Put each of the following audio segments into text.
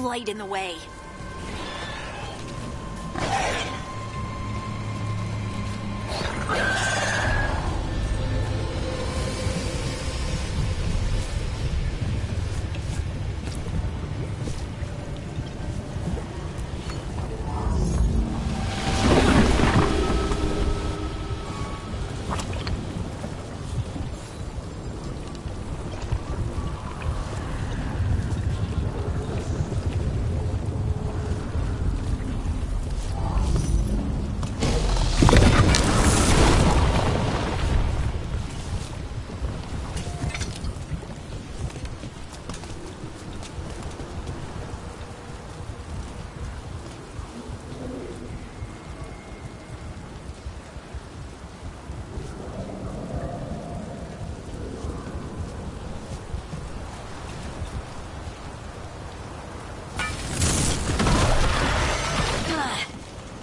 blight in the way.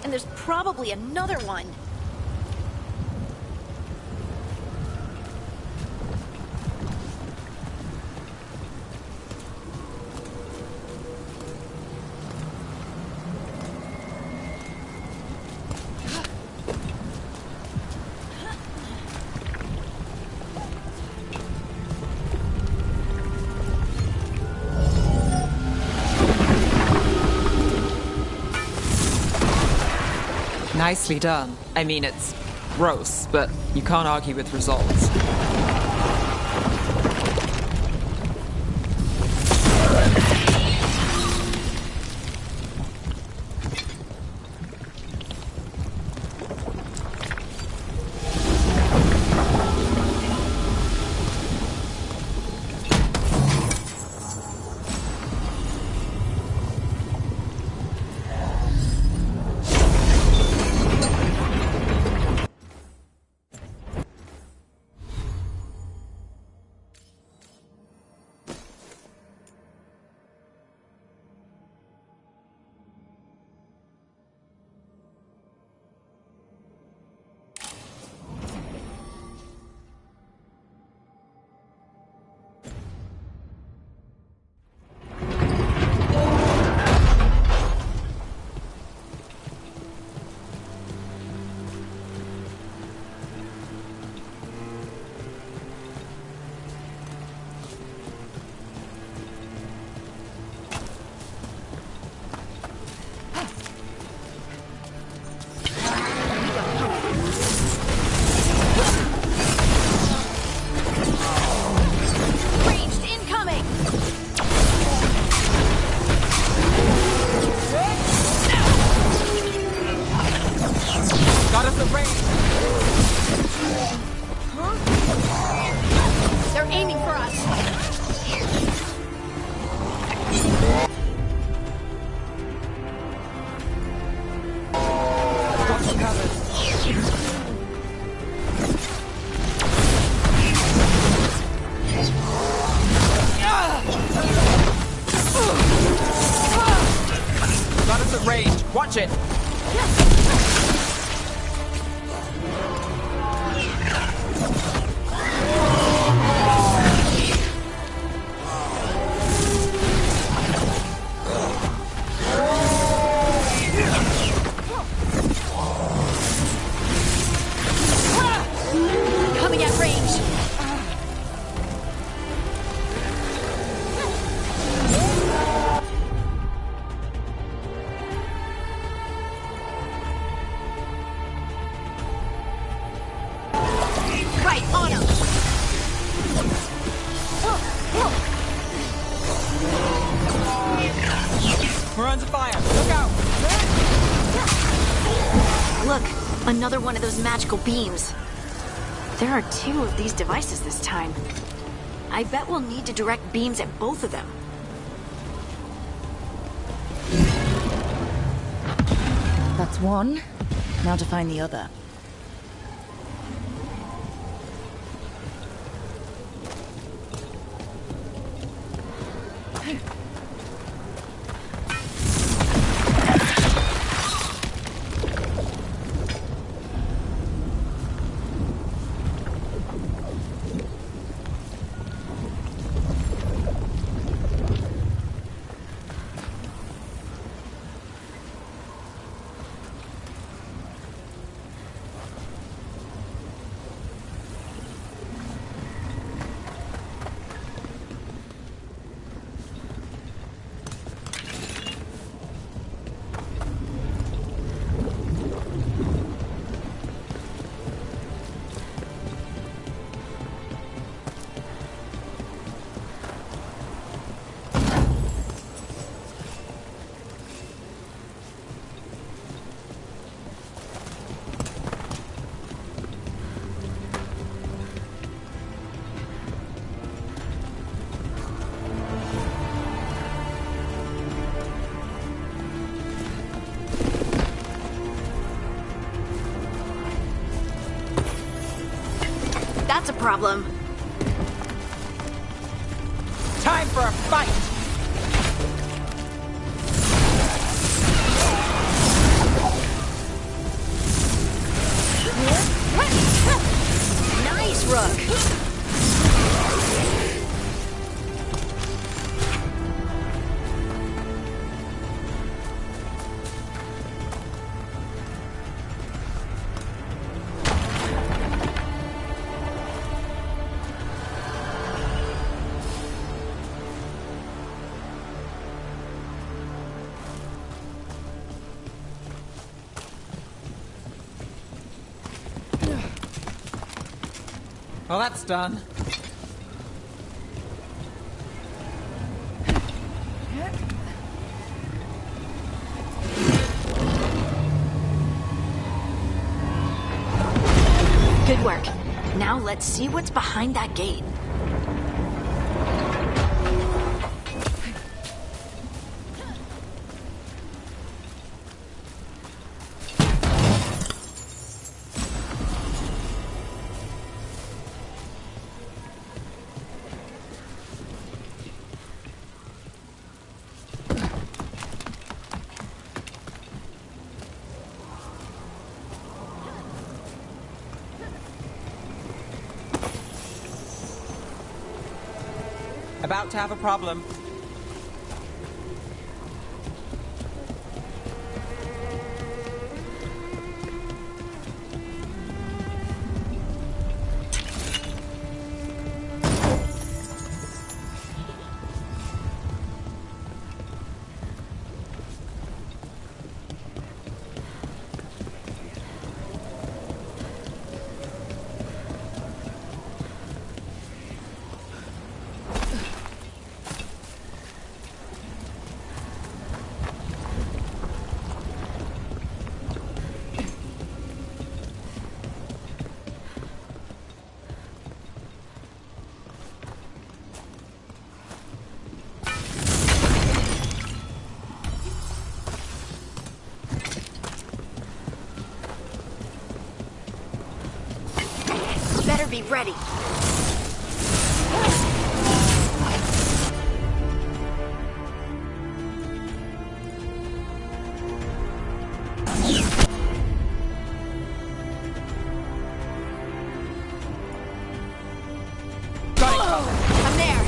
And there's probably another one. Nicely done. I mean, it's gross, but you can't argue with results. They're aiming for us. Got us at range. Watch it. Coming at range. Right on him. We're under fire. Look out. Look, another one of those magical beams. There are 2 of these devices this time. I bet we'll need to direct beams at both of them. That's one. Now to find the other. problem. Time for a fight! Nice, Rook! Well, that's done. Good work. Now let's see what's behind that gate. About to have a problem. Better be ready. I'm there.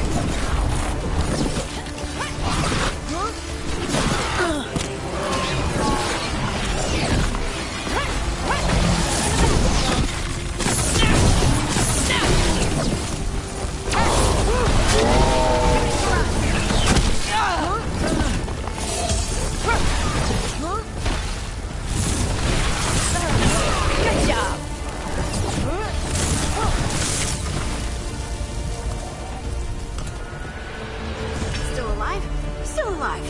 Good job. Still alive? Still alive.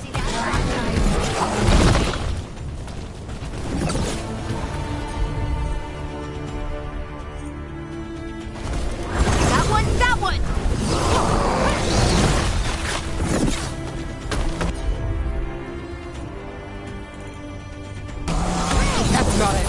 See that? That one, that one! That's got it.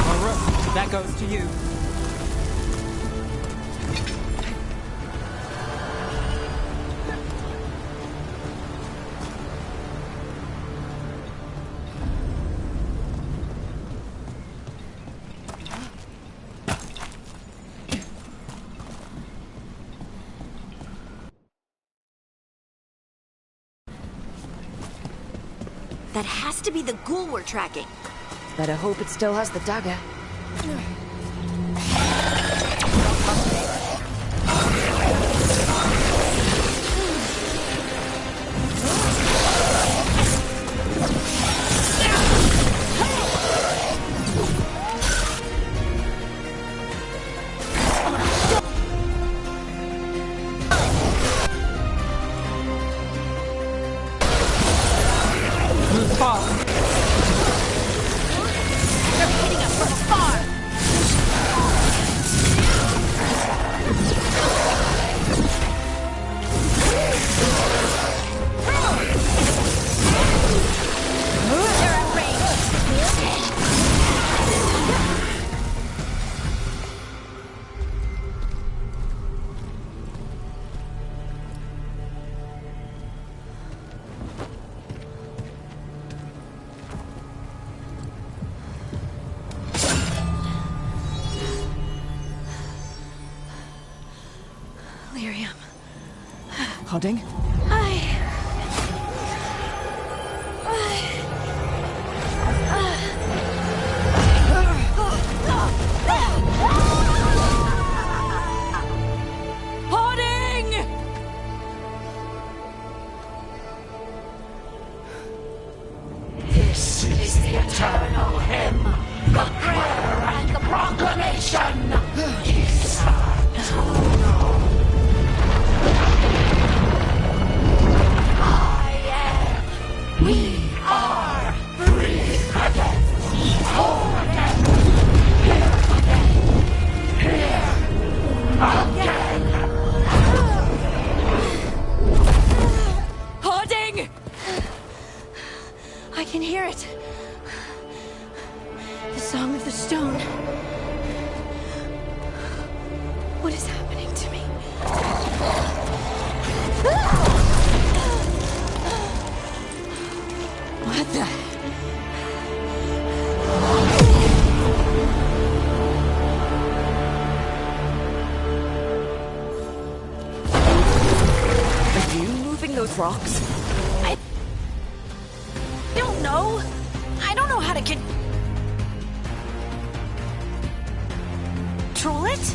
My Rook, that goes to you. That has to be the ghoul we're tracking. Better hope it still has the dagger. Move fast. Hodding? This is the eternal hymn, the prayer and the proclamation. We are free again. Whole again. Here again. Hoarding! I can hear it. The Song of the Stone. What is happening to me? What the? Are you moving those rocks? I don't know. I don't know how to control it.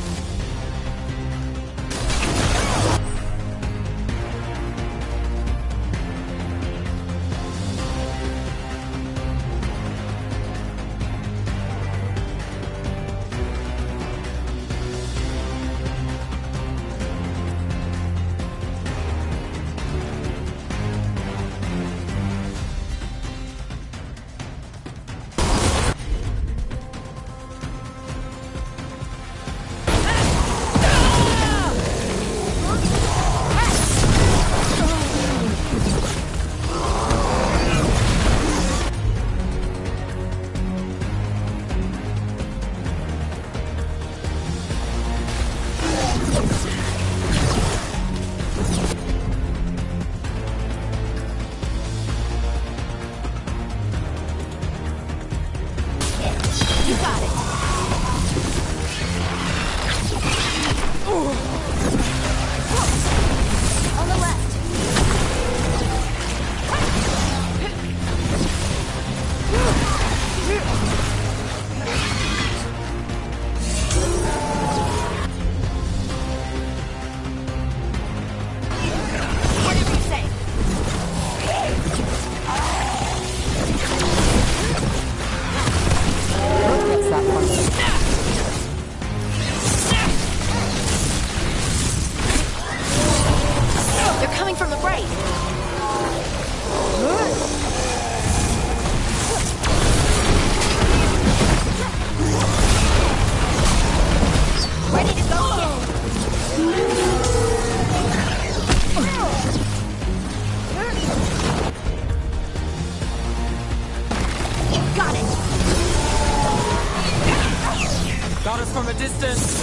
Got us from a distance.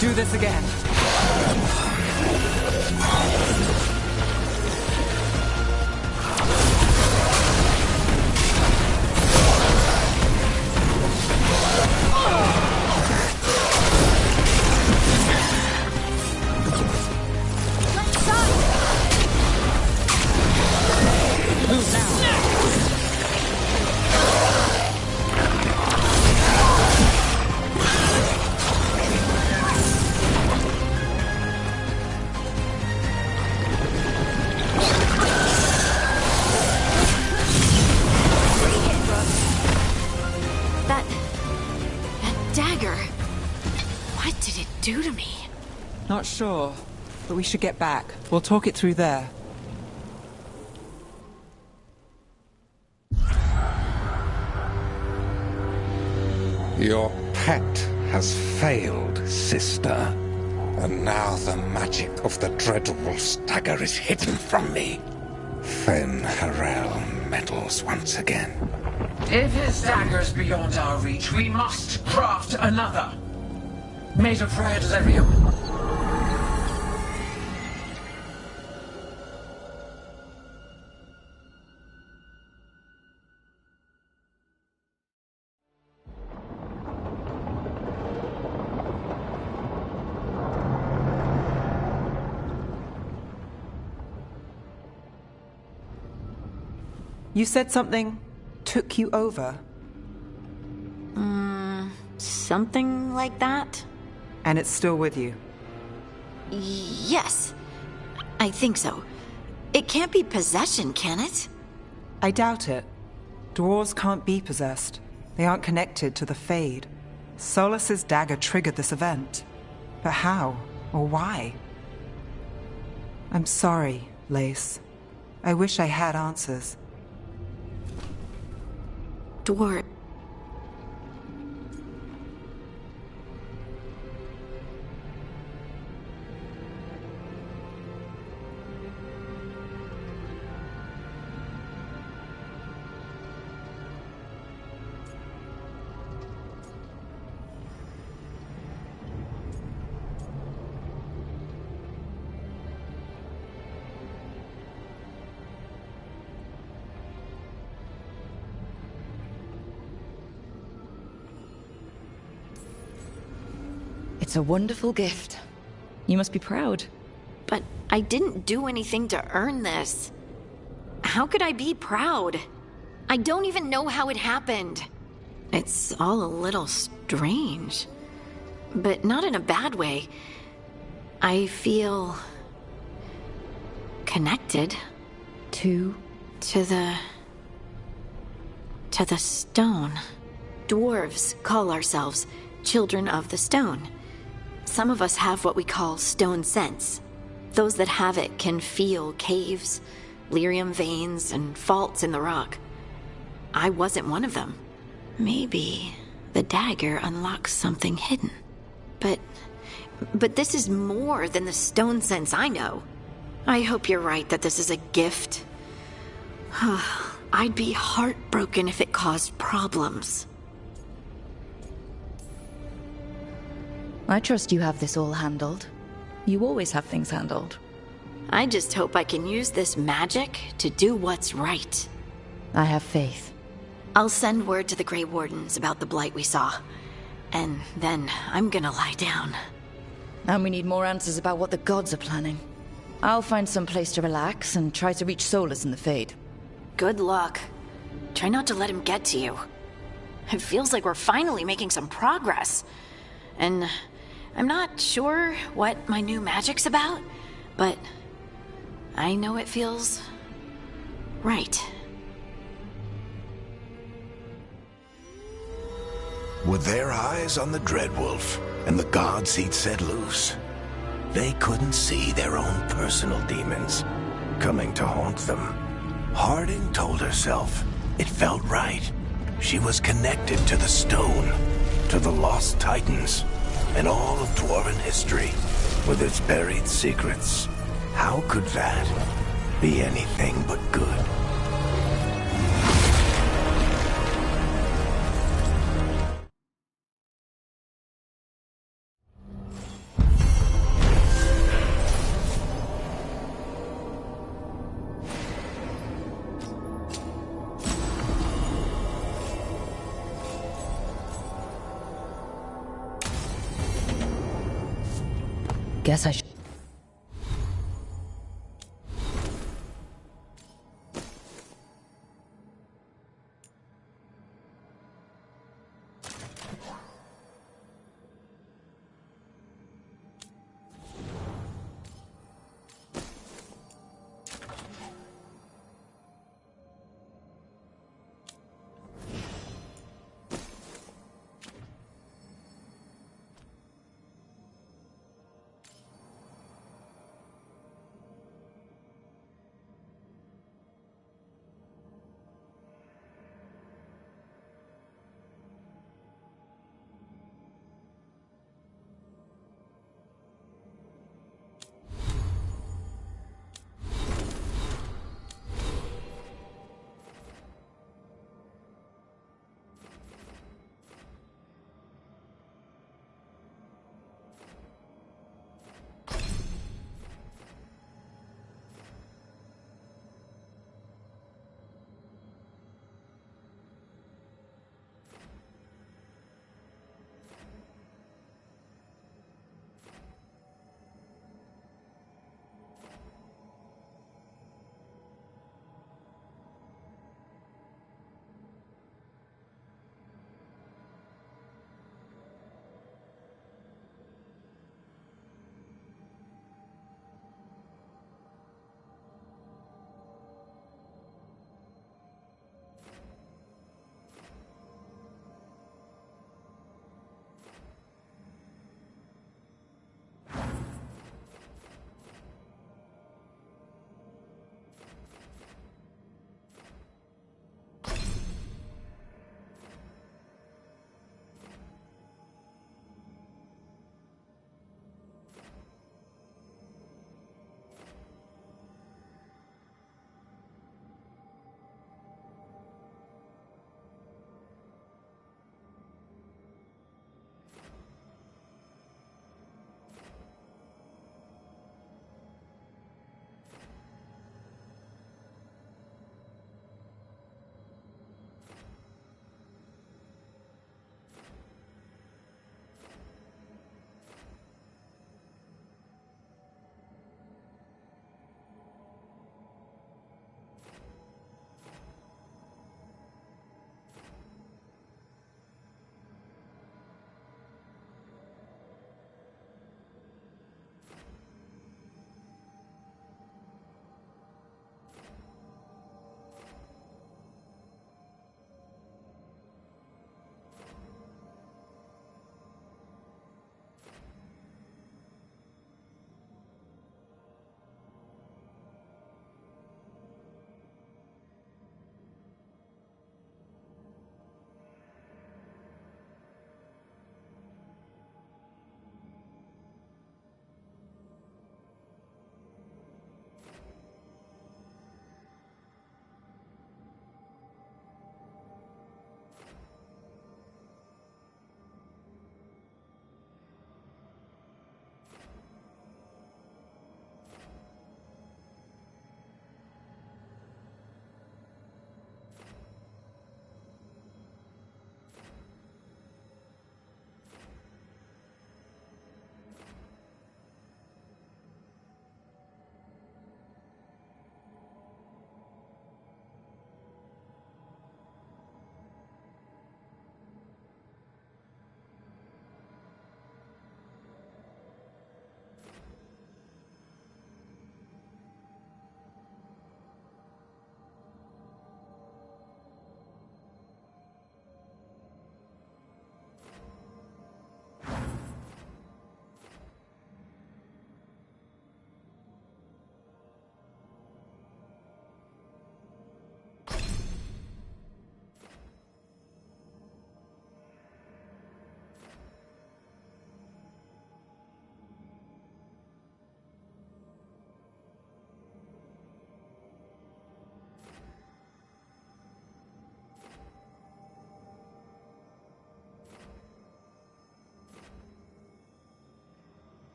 Do this again. Move now. That dagger. What did it do to me? Not sure, but we should get back. We'll talk it through there. Your pet has failed, sister. And now the magic of the Dreadwolf's dagger is hidden from me. Fen Harel meddles once again. If his dagger's beyond our reach, we must craft another. Made of prayer does everyone. You said something took you over, Something like that? and it's still with you. Yes. I think so. It can't be possession, can it? I doubt it. Dwarves can't be possessed. They aren't connected to the Fade. Solas's dagger triggered this event. But how? Or why? I'm sorry, Lace. I wish I had answers. Dwarf. It's a wonderful gift. You must be proud. But I didn't do anything to earn this. How could I be proud? I don't even know how it happened. It's all a little strange. But not in a bad way. I feel... connected. To To the stone. Dwarves call ourselves children of the stone. Some of us have what we call stone sense. Those that have it can feel caves, lyrium veins, and faults in the rock. I wasn't one of them. Maybe the dagger unlocks something hidden. But this is more than the stone sense I know. I hope you're right that this is a gift. I'd be heartbroken if it caused problems. I trust you have this all handled. You always have things handled. I just hope I can use this magic to do what's right. I have faith. I'll send word to the Grey Wardens about the blight we saw. And then I'm gonna lie down. And we need more answers about what the gods are planning. I'll find some place to relax and try to reach Solus in the Fade. Good luck. Try not to let him get to you. It feels like we're finally making some progress. And I'm not sure what my new magic's about, but I know it feels right. With their eyes on the Dreadwolf and the gods he'd set loose, they couldn't see their own personal demons coming to haunt them. Harding told herself it felt right. She was connected to the stone, to the lost titans, and all of Dwarven history, with its buried secrets. How could that be anything but good? Guess I should.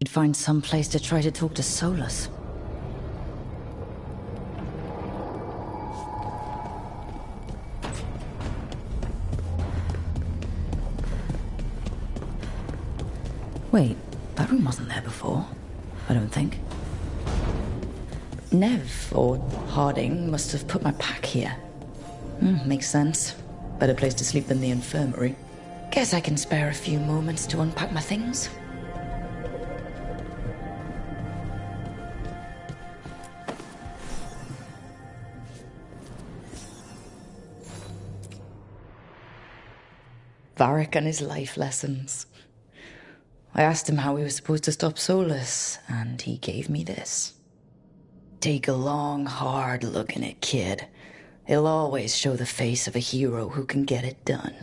we'd find some place to try to talk to Solus. Wait, that room wasn't there before, I don't think. Nev, or Harding, must have put my pack here. Makes sense. Better place to sleep than the infirmary. Guess I can spare a few moments to unpack my things. Varric and his life lessons. I asked him how we were supposed to stop Solus, and he gave me this. Take a long, hard look in it, kid. It'll always show the face of a hero who can get it done.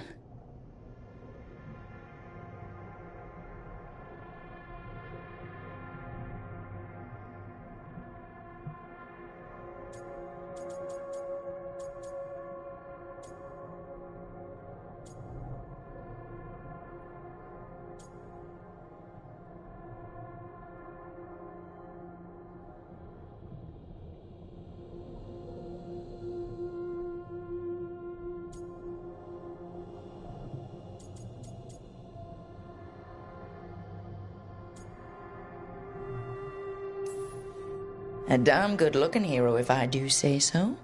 A damn good-looking hero, if I do say so.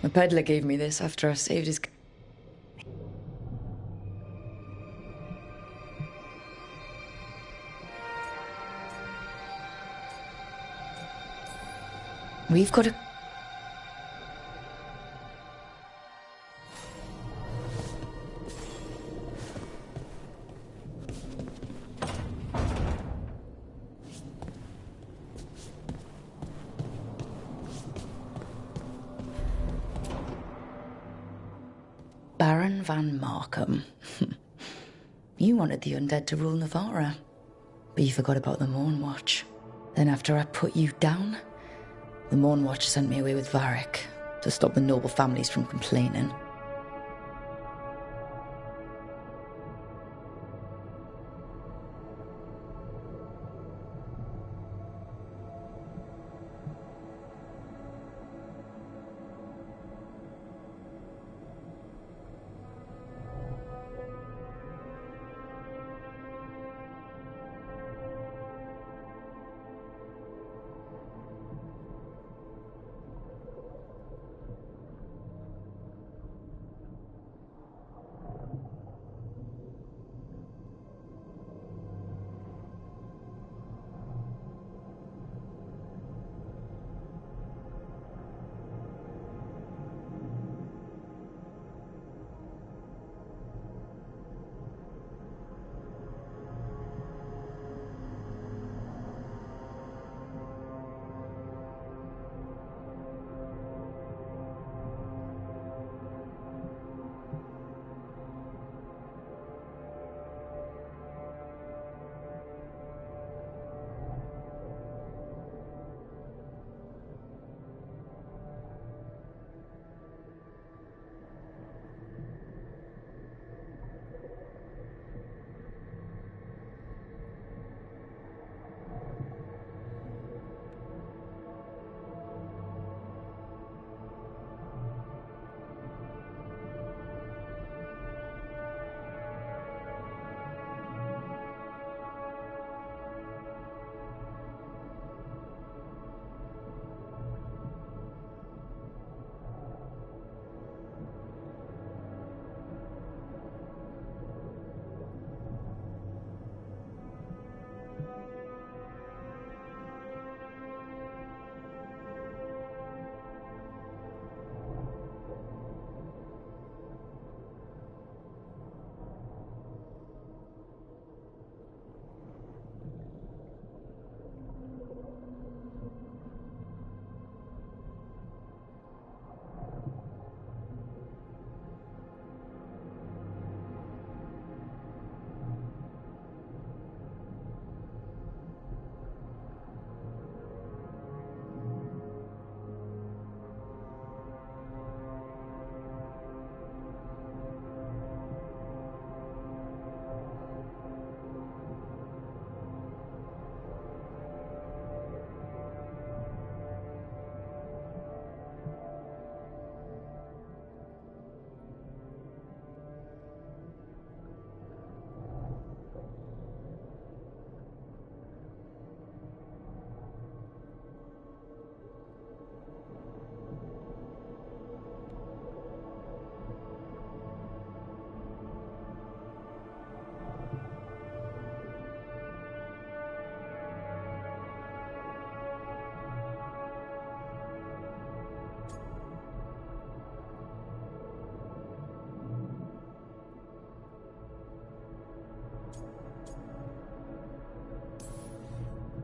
The peddler gave me this after I saved his... We've got a... Baron Van Markham. You wanted the undead to rule Navarra, but you forgot about the Mournwatch. Then after I put you down, the Mournwatch sent me away with Varric to stop the noble families from complaining.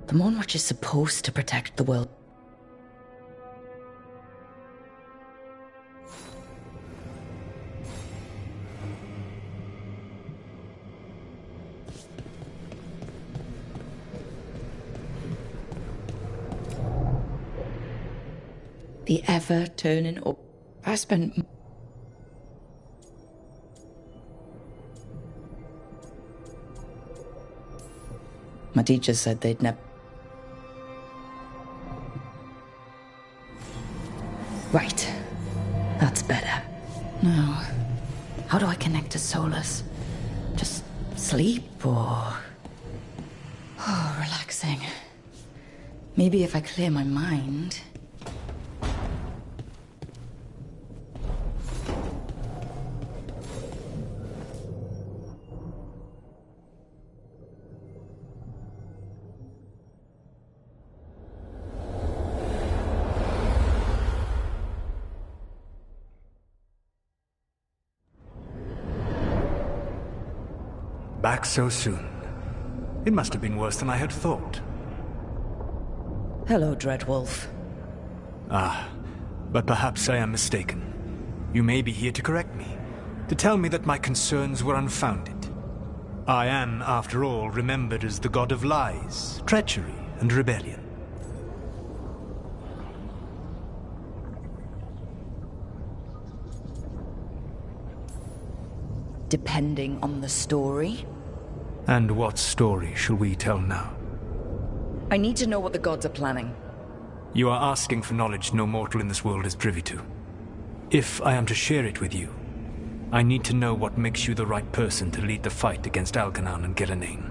The Moonwatch is supposed to protect the world. The ever turning up. I spent. My teacher said they'd never. Right. That's better. Now, how do I connect to Solus? Just sleep or. Oh, relaxing. Maybe if I clear my mind. Back so soon. It must have been worse than I had thought. Hello, Dreadwolf. But perhaps I am mistaken. You may be here to correct me, to tell me that my concerns were unfounded. I am, after all, remembered as the god of lies, treachery, and rebellion. Depending on the story. And what story shall we tell now? I need to know what the gods are planning. You are asking for knowledge no mortal in this world is privy to. If I am to share it with you, I need to know what makes you the right person to lead the fight against Algernon and Gillenane.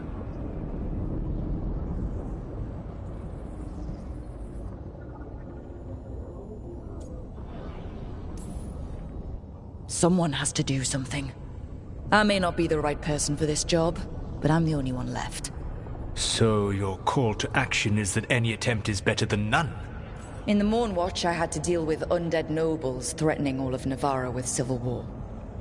Someone has to do something. I may not be the right person for this job, but I'm the only one left. So your call to action is that any attempt is better than none? In the Moonwatch, I had to deal with undead nobles threatening all of Navarra with civil war.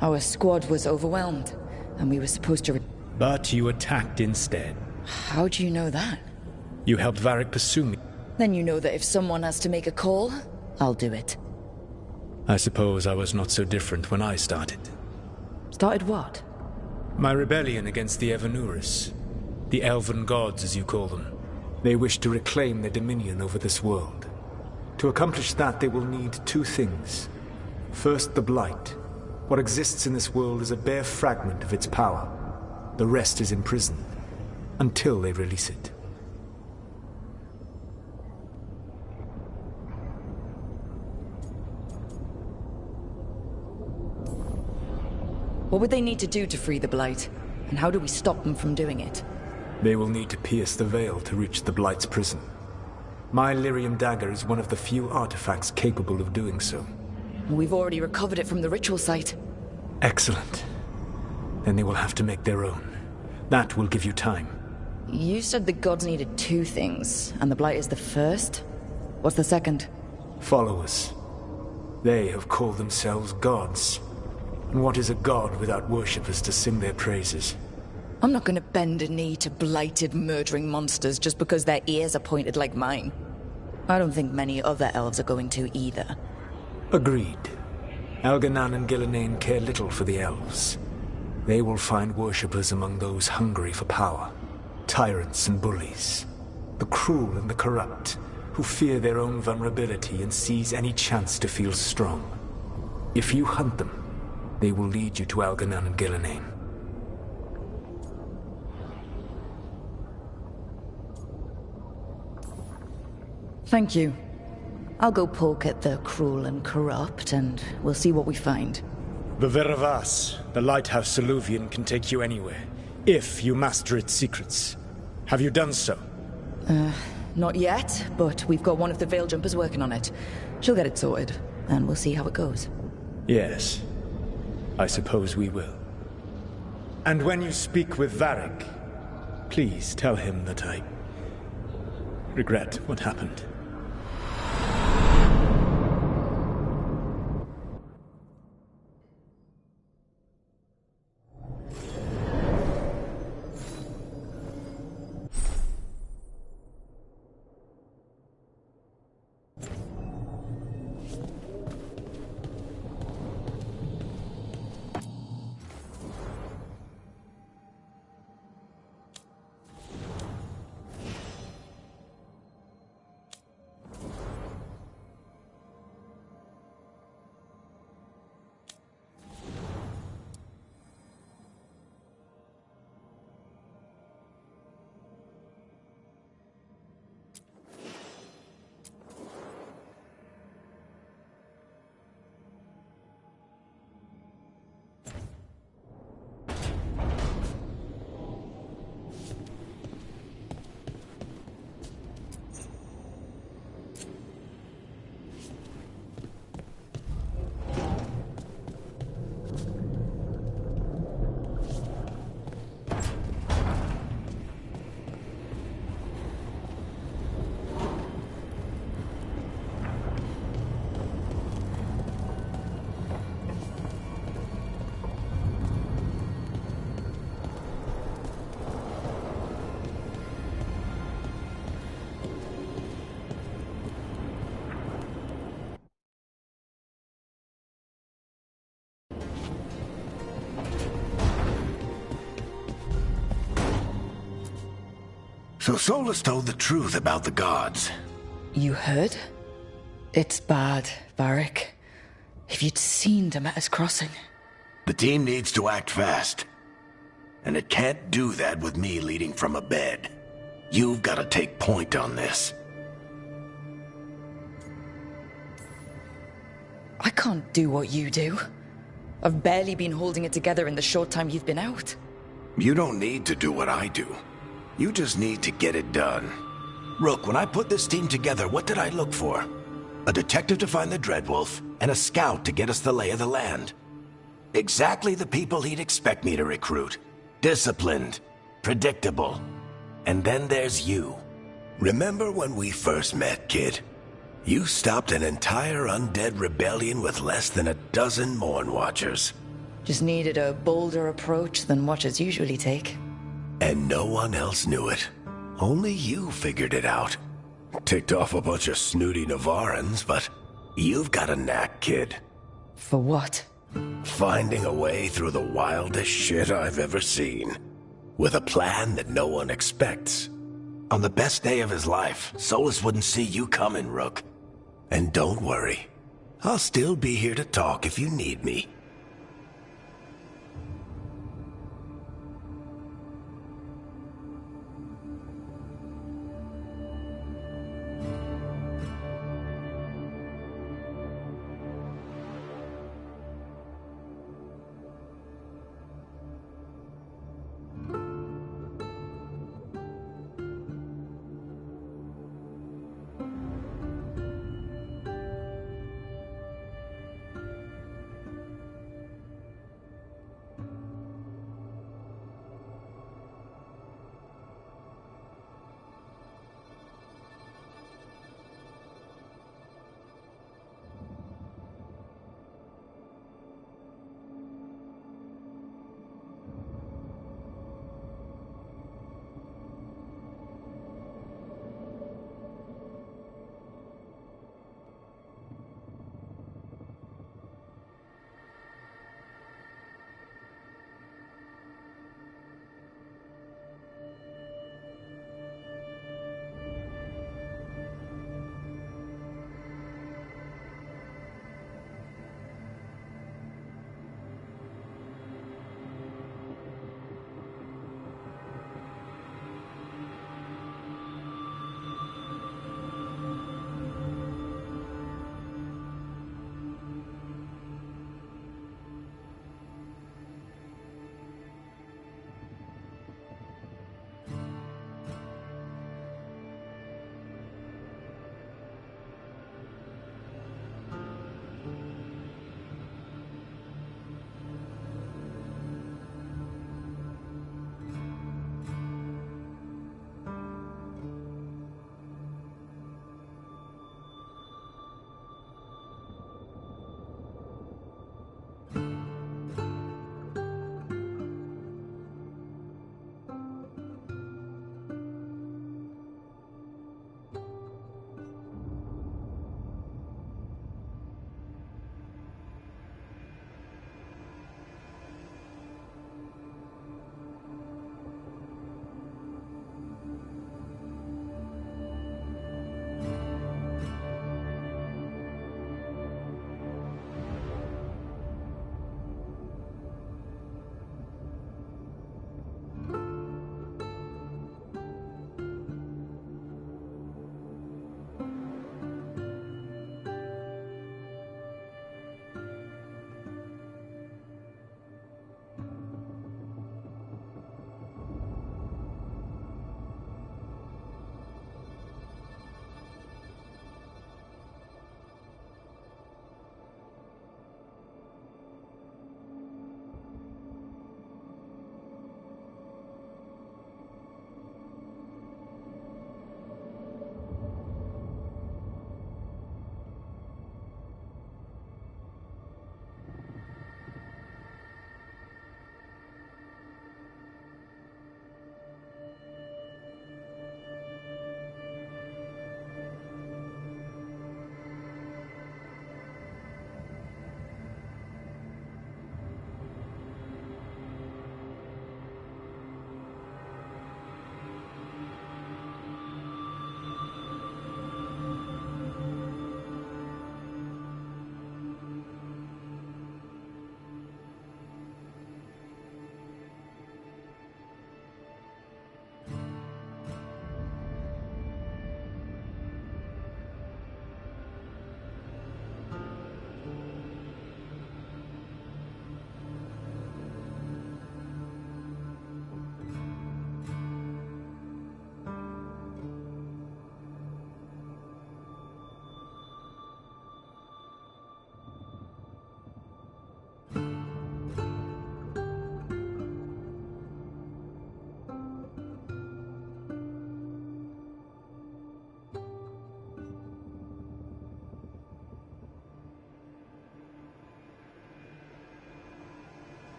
Our squad was overwhelmed, and we were supposed to... But you attacked instead. How do you know that? You helped Varric pursue me. Then you know that if someone has to make a call, I'll do it. I suppose I was not so different when I started. Started what? My rebellion against the Evanuris. The elven gods, as you call them. They wish to reclaim their dominion over this world. To accomplish that, they will need two things. First, the Blight. What exists in this world is a bare fragment of its power. The rest is imprisoned, until they release it. What would they need to do to free the Blight? And how do we stop them from doing it? They will need to pierce the veil to reach the Blight's prison. My lyrium dagger is one of the few artifacts capable of doing so. We've already recovered it from the ritual site. Excellent. Then they will have to make their own. That will give you time. You said the gods needed two things, and the Blight is the first? What's the second? Followers. They have called themselves gods. And what is a god without worshippers to sing their praises? I'm not gonna bend a knee to blighted, murdering monsters just because their ears are pointed like mine. I don't think many other elves are going to either. Agreed. Algernon and Gillenane care little for the elves. They will find worshippers among those hungry for power. Tyrants and bullies. The cruel and the corrupt, who fear their own vulnerability and seize any chance to feel strong. If you hunt them, they will lead you to Algernon and Gillenane. Thank you. I'll go poke at the cruel and corrupt, and we'll see what we find. The Veravas, the lighthouse Soluvian, can take you anywhere, if you master its secrets. Have you done so? Not yet, but we've got one of the Veil Jumpers working on it. She'll get it sorted, and we'll see how it goes. Yes. I suppose we will. And when you speak with Varric, please tell him that I regret what happened. So Solus told the truth about the gods. You heard? It's bad, Varric. If you'd seen Demeter's crossing. The team needs to act fast. And it can't do that with me leading from a bed. You've got to take point on this. I can't do what you do. I've barely been holding it together in the short time you've been out. You don't need to do what I do. You just need to get it done. Rook, when I put this team together, what did I look for? A detective to find the Dreadwolf, and a scout to get us the lay of the land. Exactly the people he'd expect me to recruit. Disciplined, predictable. And then there's you. Remember when we first met, kid? You stopped an entire undead rebellion with less than a dozen Morn Watchers. Just needed a bolder approach than Watchers usually take. And no one else knew it. Only you figured it out. Ticked off a bunch of snooty Navarans, but you've got a knack, kid. For what? Finding a way through the wildest shit I've ever seen. With a plan that no one expects. On the best day of his life, Solus wouldn't see you coming, Rook. And don't worry. I'll still be here to talk if you need me.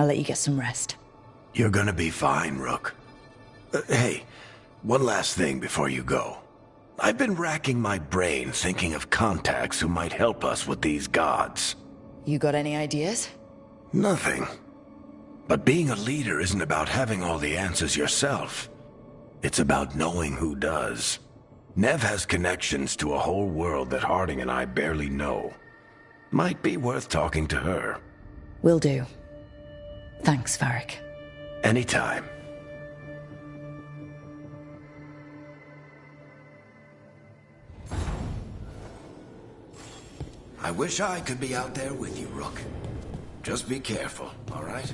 I'll let you get some rest. You're gonna be fine, Rook. Hey, one last thing before you go. I've been racking my brain thinking of contacts who might help us with these gods. You got any ideas? Nothing. But being a leader isn't about having all the answers yourself. It's about knowing who does. Nev has connections to a whole world that Harding and I barely know. Might be worth talking to her. Will do. Thanks, Varric. Anytime. I wish I could be out there with you, Rook. Just be careful, all right?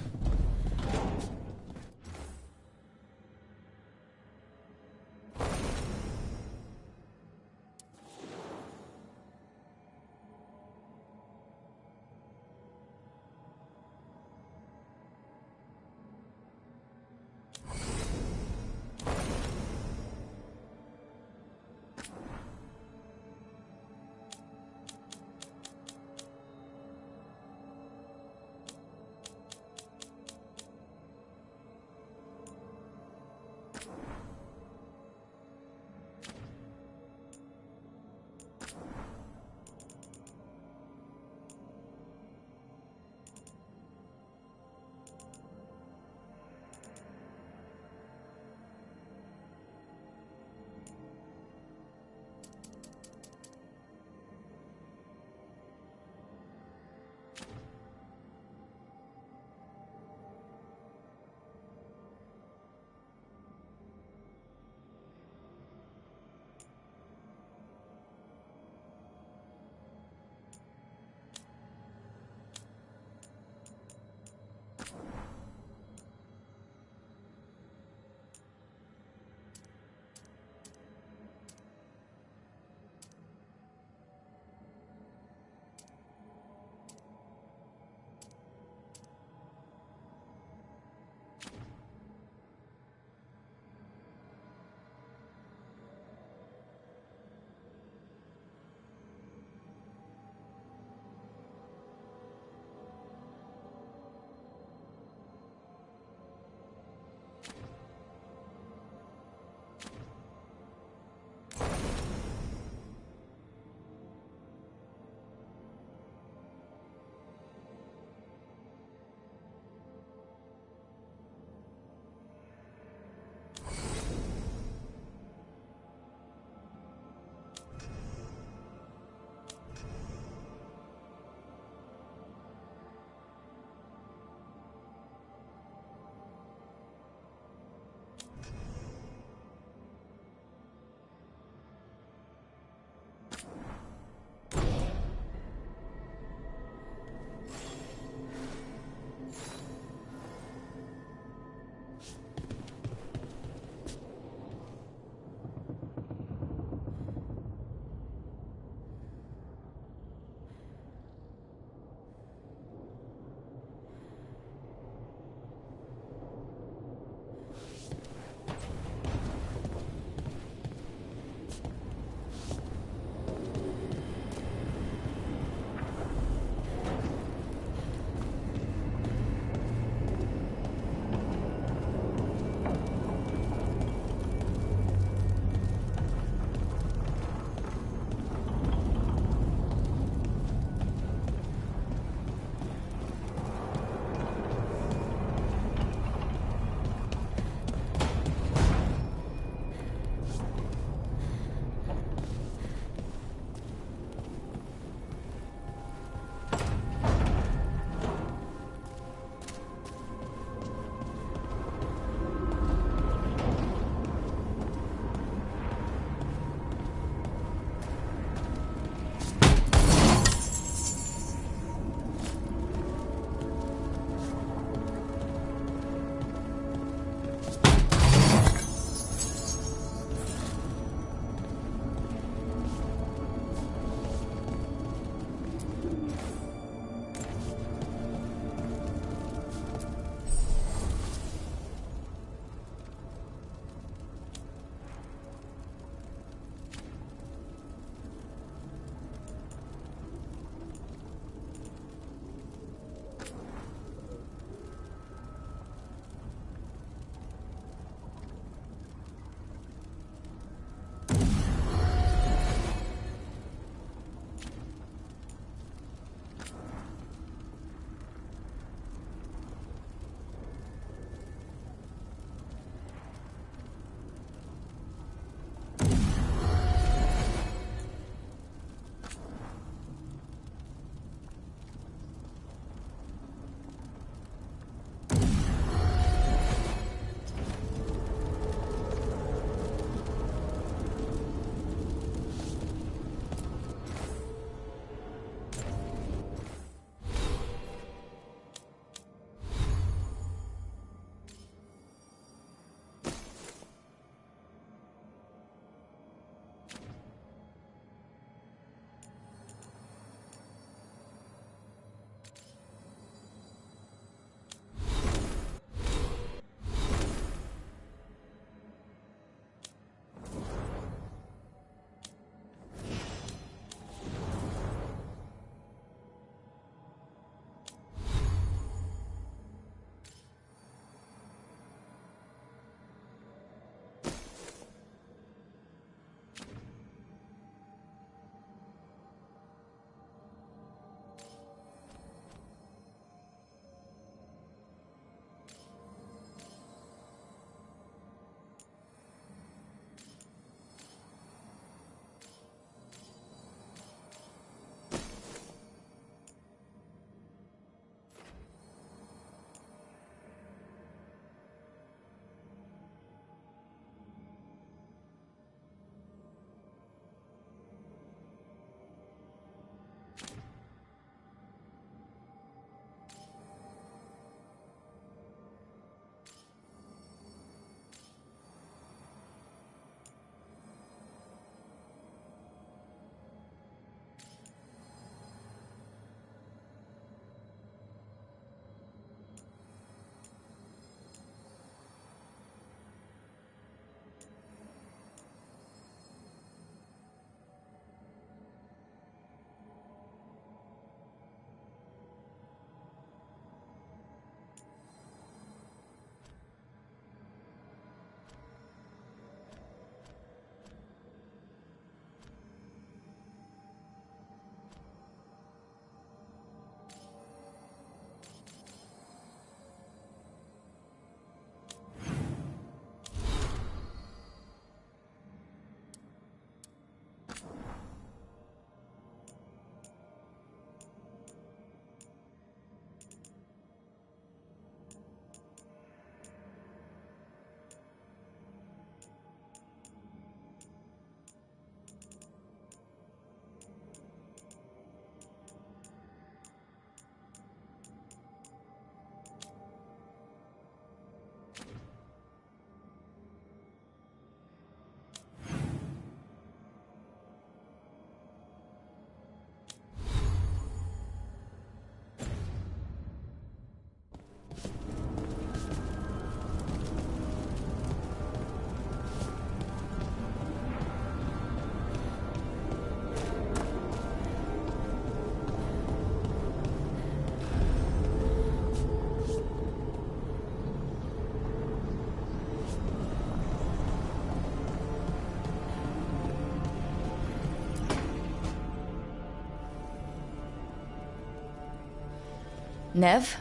Nev,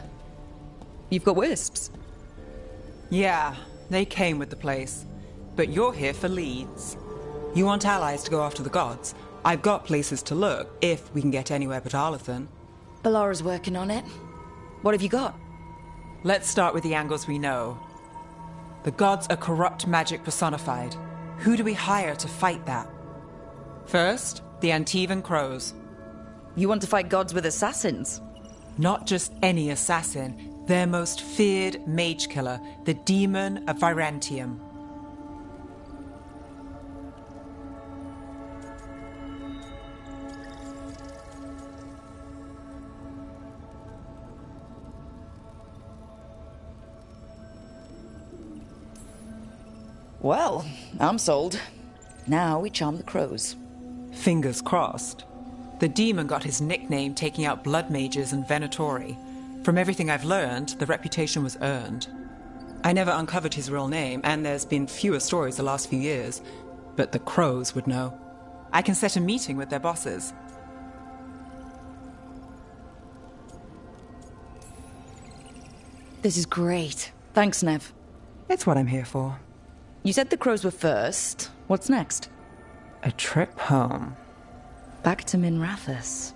you've got wisps. Yeah, they came with the place. But you're here for leads. You want allies to go after the gods? I've got places to look, if we can get anywhere but Arlathan. Balara's working on it. What have you got? Let's start with the angles we know. The gods are corrupt magic personified. Who do we hire to fight that? First, the Antivan Crows. You want to fight gods with assassins? Not just any assassin, their most feared mage killer, the Demon of Virantium. Well, I'm sold. Now we charm the crows. Fingers crossed. The demon got his nickname taking out blood mages and venatori. From everything I've learned, the reputation was earned. I never uncovered his real name, and there's been fewer stories the last few years, but the crows would know. I can set a meeting with their bosses. This is great. Thanks, Nev. It's what I'm here for. You said the crows were first. What's next? A trip home. Back to Minrathous.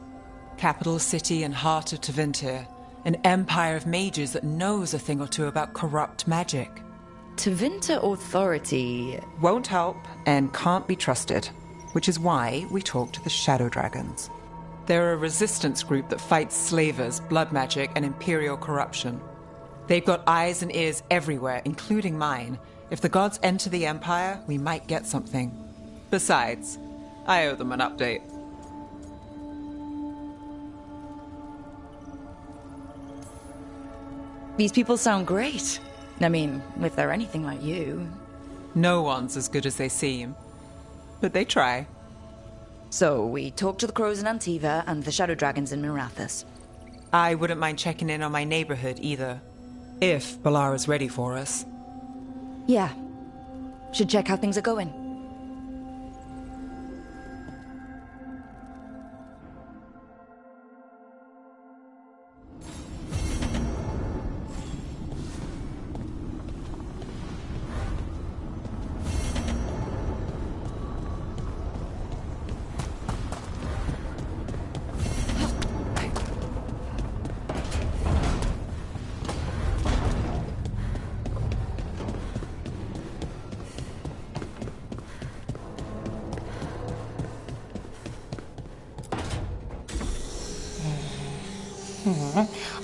Capital city and heart of Tevinter. An empire of mages that knows a thing or two about corrupt magic. Tevinter authority... Won't help and can't be trusted. Which is why we talk to the Shadow Dragons. They're a resistance group that fights slavers, blood magic, and imperial corruption. They've got eyes and ears everywhere, including mine. If the gods enter the Empire, we might get something. Besides, I owe them an update. These people sound great. I mean, if they're anything like you. No one's as good as they seem. But they try. So, we talk to the crows in Antiva and the shadow dragons in Minrathous. I wouldn't mind checking in on my neighborhood either. If Balara's ready for us. Yeah. Should check how things are going.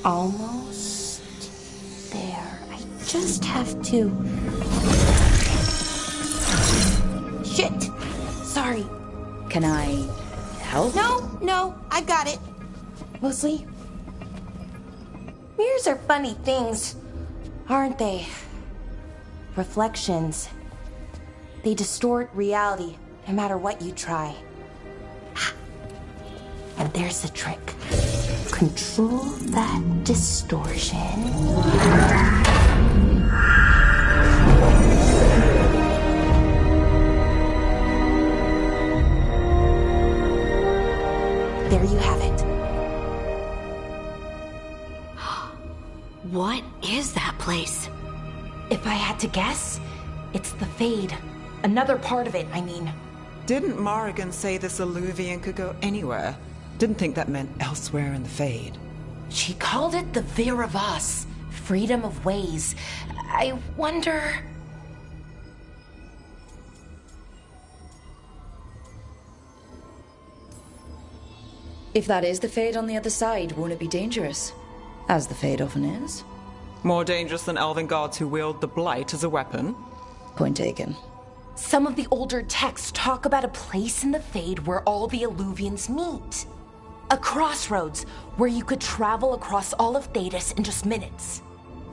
Almost there. I just have to... Shit! Sorry. Can I help? No, I got it. Mostly, mirrors are funny things, aren't they? Reflections. They distort reality, no matter what you try. And there's the trick. Control that distortion. There you have it. What is that place? If I had to guess, it's the Fade. Another part of it, I mean. Didn't Morrigan say this Alluvian could go anywhere? Didn't think that meant elsewhere in the Fade. She called it the Viravas, freedom of ways. I wonder... If that is the Fade on the other side, won't it be dangerous? As the Fade often is. More dangerous than elven gods who wield the Blight as a weapon? Point taken. Some of the older texts talk about a place in the Fade where all the Alluvians meet. A crossroads where you could travel across all of Thedas in just minutes.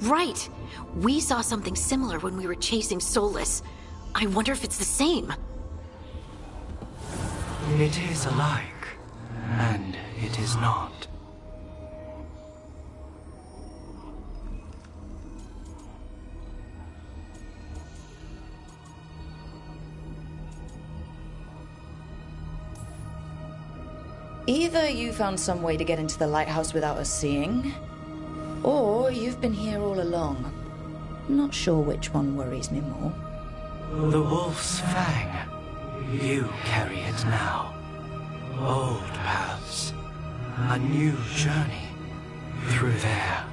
Right. We saw something similar when we were chasing Solus. I wonder if it's the same. It is alike, and it is not. Either you found some way to get into the lighthouse without us seeing, Or you've been here all along. Not sure which one worries me more. The wolf's fang. You carry it now. Old paths. A new journey. Through there.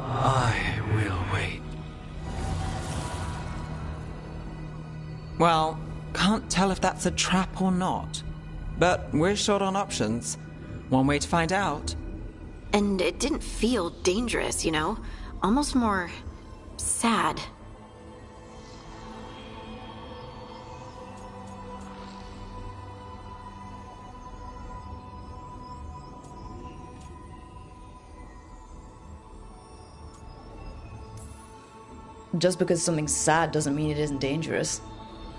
I will wait. Well, can't tell if that's a trap or not. But we're short on options. One way to find out. And it didn't feel dangerous, you know? Almost more sad. Just because something's sad doesn't mean it isn't dangerous.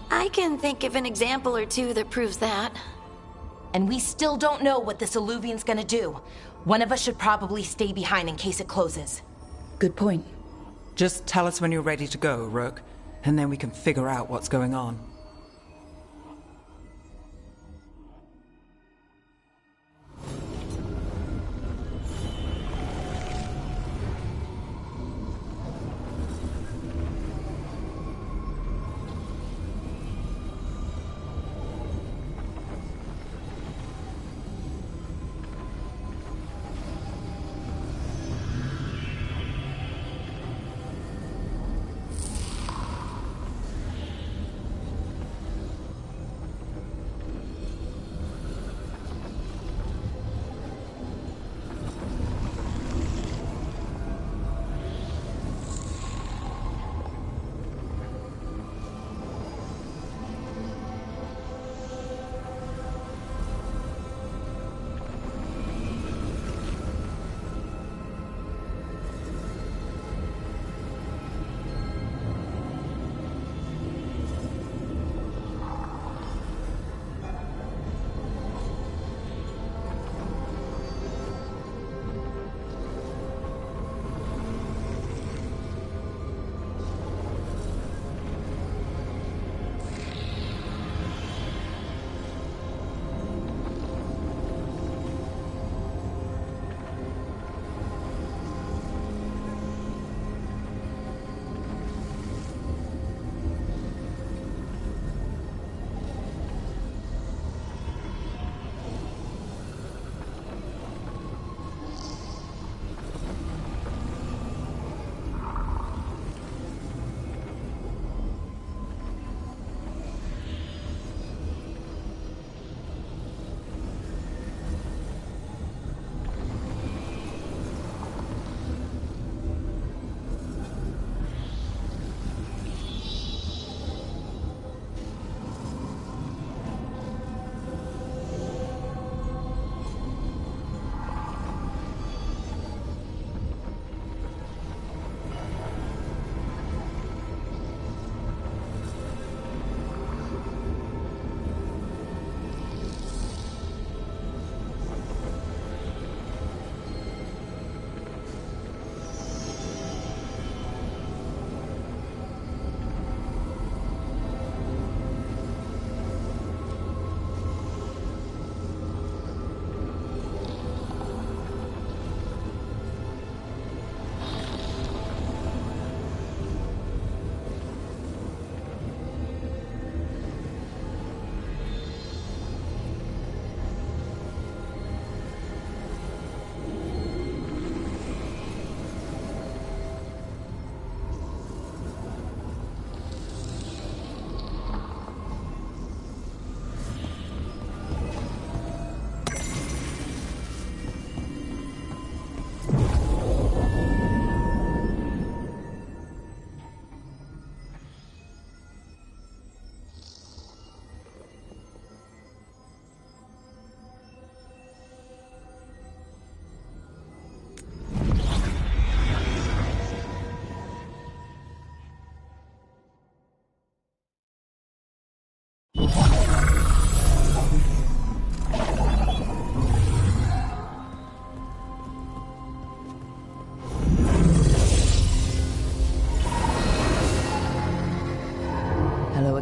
I can think of an example or two that proves that. And we still don't know what this Alluvian's gonna do. One of us should probably stay behind in case it closes. Good point. Just tell us when you're ready to go, Rook, and then we can figure out what's going on.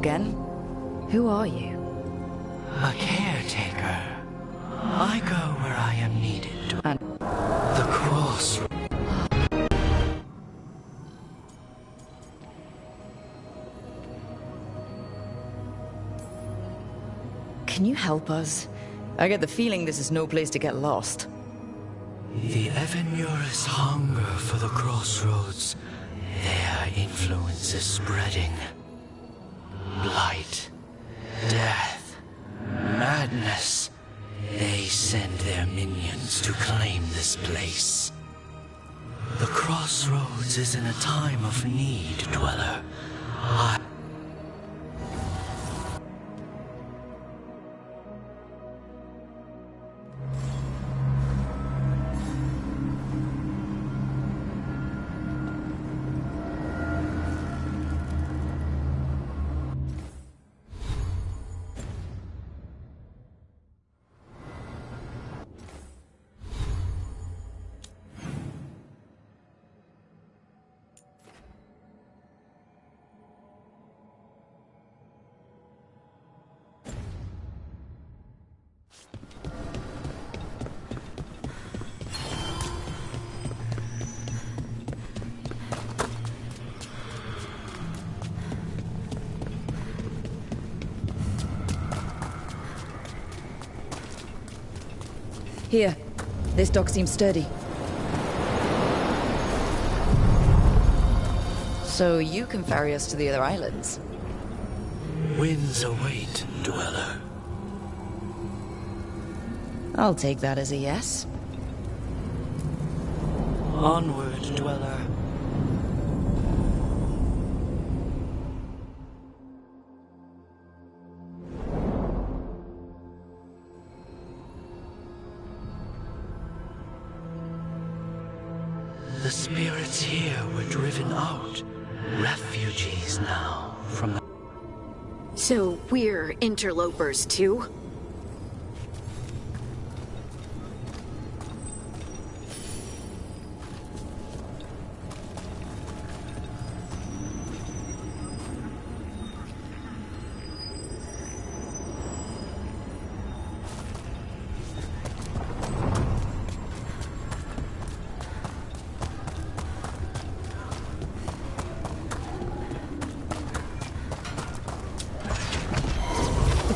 again? Who are you? A caretaker. I go where I am needed. And the cross. Can you help us? I get the feeling this is no place to get lost. The Evenur's hunger for the crossroads. Their influence is spreading. Blight, death, madness. They send their minions to claim this place. The crossroads is in a time of need, Dweller. Here. This dock seems sturdy. So you can ferry us to the other islands? Winds await, Dweller. I'll take that as a yes. Onward, Dweller. The spirits here were driven out. Refugees now from the... So we're interlopers too?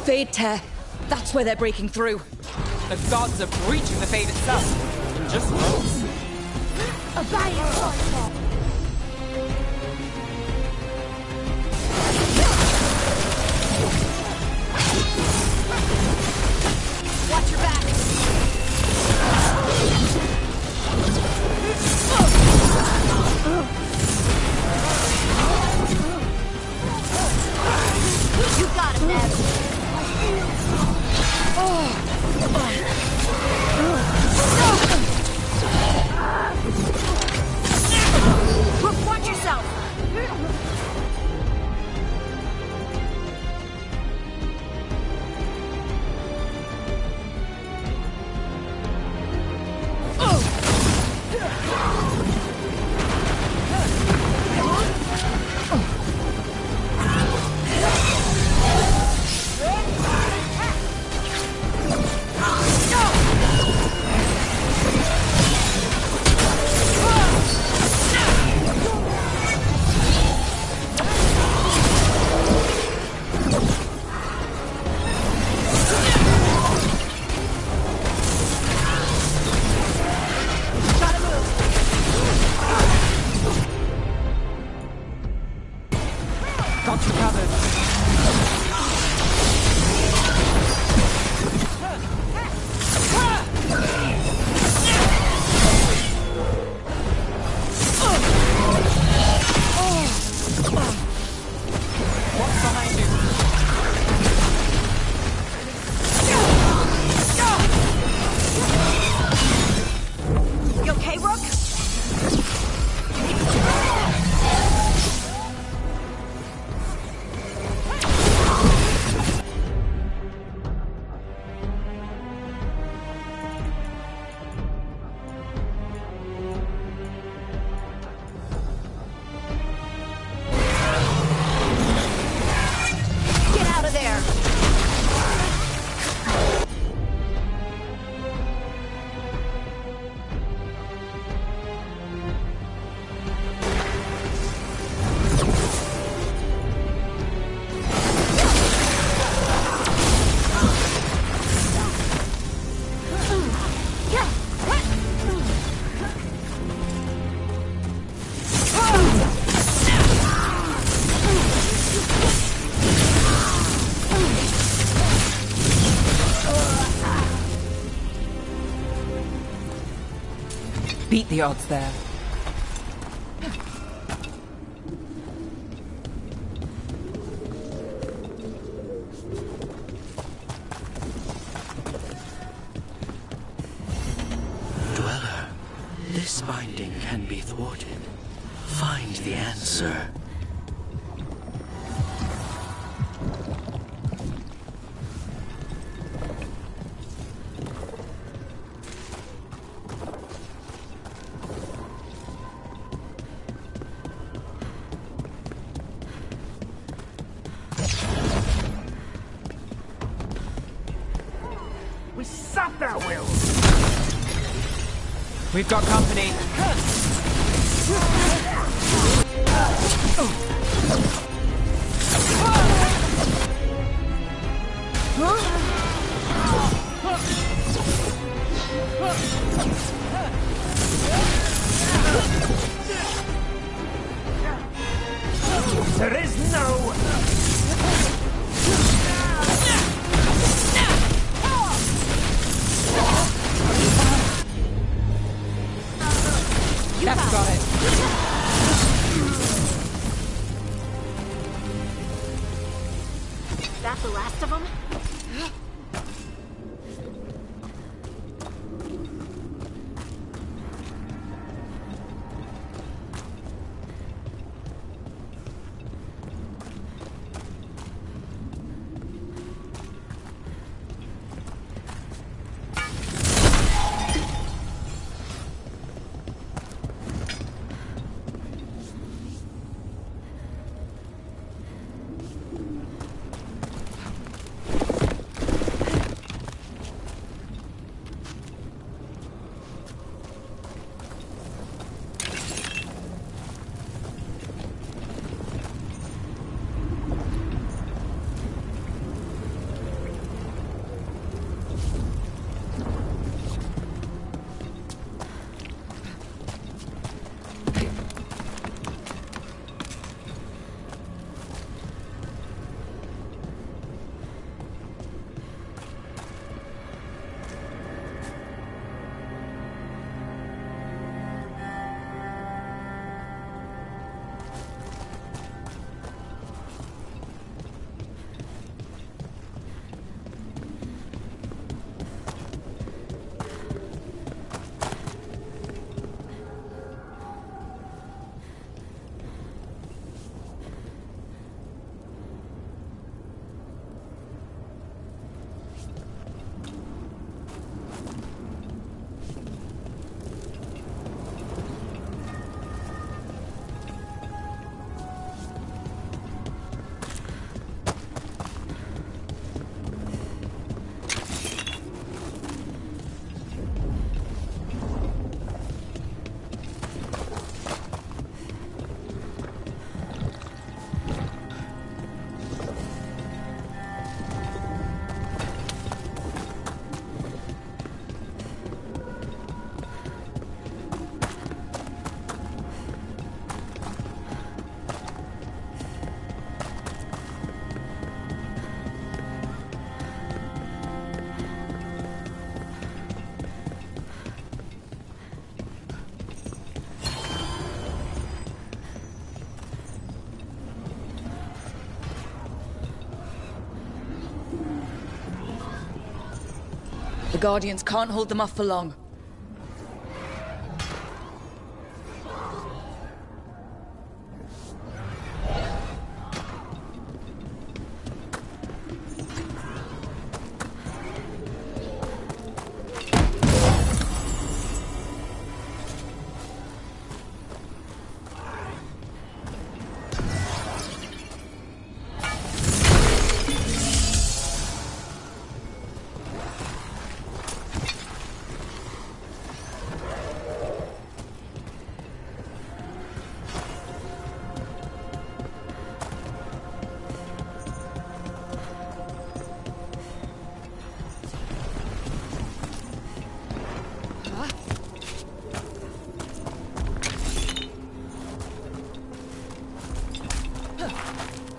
Fade tear. That's where they're breaking through. The gods are breaching the Fade itself. Just close. Watch your back! You got it, Ned! Rook, watch yourself! beat the odds there. Dweller, this binding can be thwarted. Find the answer. We stop that will! We've got company. There is no... That's got it. That the last of them? The Guardians can't hold them off for long.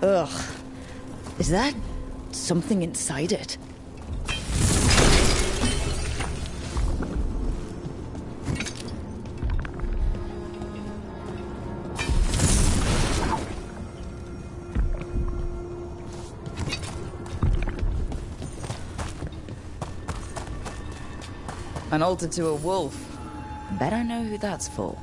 Ugh. Is that something inside it? An altar to a wolf. Bet I know who that's for.